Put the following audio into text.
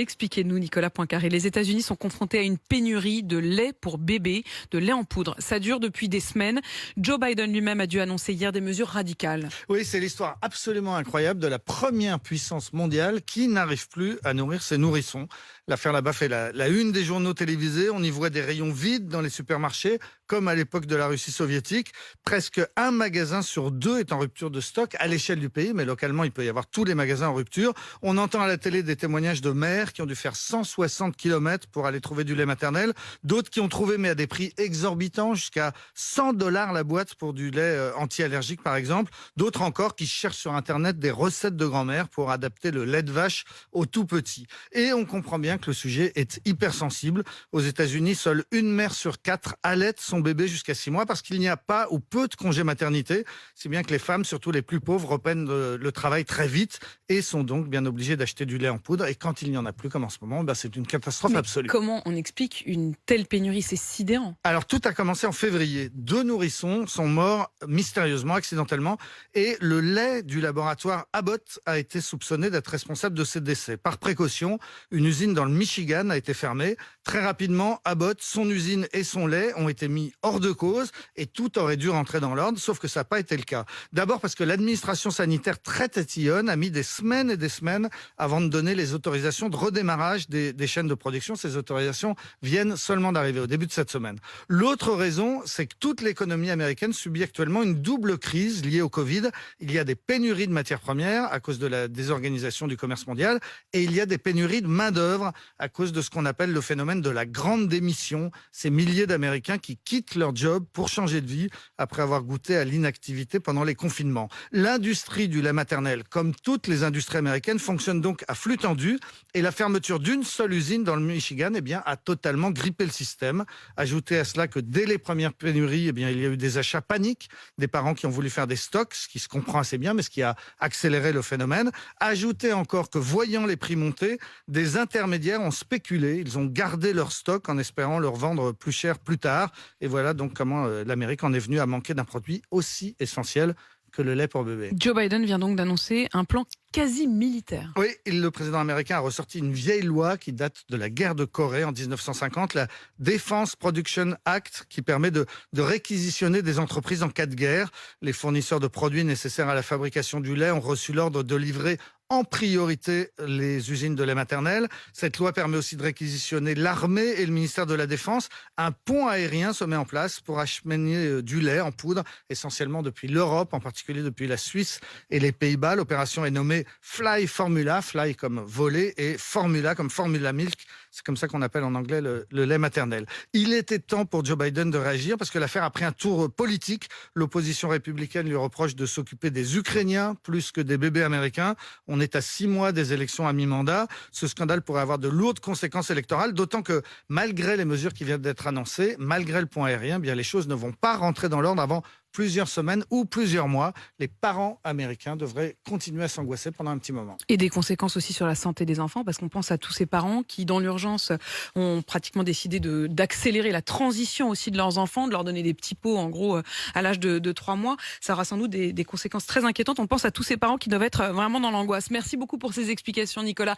Expliquez-nous, Nicolas Poincaré. Les États-Unis sont confrontés à une pénurie de lait pour bébés, de lait en poudre. Ça dure depuis des semaines. Joe Biden lui-même a dû annoncer hier des mesures radicales. Oui, c'est l'histoire absolument incroyable de la première puissance mondiale qui n'arrive plus à nourrir ses nourrissons. L'affaire là-bas fait la une des journaux télévisés. On y voit des rayons vides dans les supermarchés, comme à l'époque de la Russie soviétique. Presque un magasin sur deux est en rupture de stock à l'échelle du pays, mais localement, il peut y avoir tous les magasins en rupture. On entend à la télé des témoignages de mères qui ont dû faire 160 km pour aller trouver du lait maternel. D'autres qui ont trouvé, mais à des prix exorbitants, jusqu'à $100 la boîte pour du lait anti-allergique, par exemple. D'autres encore qui cherchent sur Internet des recettes de grand-mère pour adapter le lait de vache aux tout petits. Et on comprend bien que le sujet est hypersensible. Aux États-Unis, seule une mère sur 4 allaite son bébé jusqu'à 6 mois parce qu'il n'y a pas ou peu de congés maternité. Si bien que les femmes, surtout les plus pauvres, reprennent le travail très vite et sont donc bien obligées d'acheter du lait en poudre. Et quand il n'y en a plus, comme en ce moment, c'est une catastrophe absolue. Comment on explique une telle pénurie? C'est sidérant. Alors, tout a commencé en février. 2 nourrissons sont morts mystérieusement, accidentellement, et le lait du laboratoire Abbott a été soupçonné d'être responsable de ces décès. Par précaution, une usine dans le Michigan a été fermée. Très rapidement, Abbott, son usine et son lait ont été mis hors de cause et tout aurait dû rentrer dans l'ordre, sauf que ça n'a pas été le cas. D'abord parce que l'administration sanitaire très tatillonne a mis des semaines et des semaines avant de donner les autorisations de redémarrage des chaînes de production. Ces autorisations viennent seulement d'arriver au début de cette semaine. L'autre raison, c'est que toute l'économie américaine subit actuellement une double crise liée au Covid. Il y a des pénuries de matières premières à cause de la désorganisation du commerce mondial et il y a des pénuries de main-d'œuvre à cause de ce qu'on appelle le phénomène de la grande démission. Ces milliers d'Américains qui quittent leur job pour changer de vie après avoir goûté à l'inactivité pendant les confinements. L'industrie du lait maternel, comme toutes les industries américaines, fonctionne donc à flux tendu et la fermeture d'une seule usine dans le Michigan a totalement grippé le système. Ajoutez à cela que dès les premières pénuries, il y a eu des achats paniques, des parents qui ont voulu faire des stocks, ce qui se comprend assez bien, mais ce qui a accéléré le phénomène. Ajoutez encore que voyant les prix monter, des intermédiaires ont spéculé, ils ont gardé leur stock en espérant leur vendre plus cher plus tard. Et voilà donc comment l'Amérique en est venue à manquer d'un produit aussi essentiel que le lait pour bébé. Joe Biden vient donc d'annoncer un plan quasi militaire. Oui, le président américain a ressorti une vieille loi qui date de la guerre de Corée en 1950, la Defense Production Act, qui permet de réquisitionner des entreprises en cas de guerre. Les fournisseurs de produits nécessaires à la fabrication du lait ont reçu l'ordre de livrer en priorité les usines de lait maternel. Cette loi permet aussi de réquisitionner l'armée et le ministère de la Défense. Un pont aérien se met en place pour acheminer du lait en poudre, essentiellement depuis l'Europe, en particulier depuis la Suisse et les Pays-Bas. L'opération est nommée Fly Formula, Fly comme voler et Formula comme Formula Milk. C'est comme ça qu'on appelle en anglais le lait maternel. Il était temps pour Joe Biden de réagir parce que l'affaire a pris un tour politique. L'opposition républicaine lui reproche de s'occuper des Ukrainiens plus que des bébés américains. On est à 6 mois des élections à mi-mandat. Ce scandale pourrait avoir de lourdes conséquences électorales, d'autant que malgré les mesures qui viennent d'être annoncées, malgré le pont aérien, les choses ne vont pas rentrer dans l'ordre avant plusieurs semaines ou plusieurs mois. Les parents américains devraient continuer à s'angoisser pendant un petit moment. Et des conséquences aussi sur la santé des enfants, parce qu'on pense à tous ces parents qui, dans l'urgence, ont pratiquement décidé d'accélérer la transition aussi de leurs enfants, de leur donner des petits pots, en gros, à l'âge de 3 mois. Ça aura sans doute des conséquences très inquiétantes. On pense à tous ces parents qui doivent être vraiment dans l'angoisse. Merci beaucoup pour ces explications, Nicolas.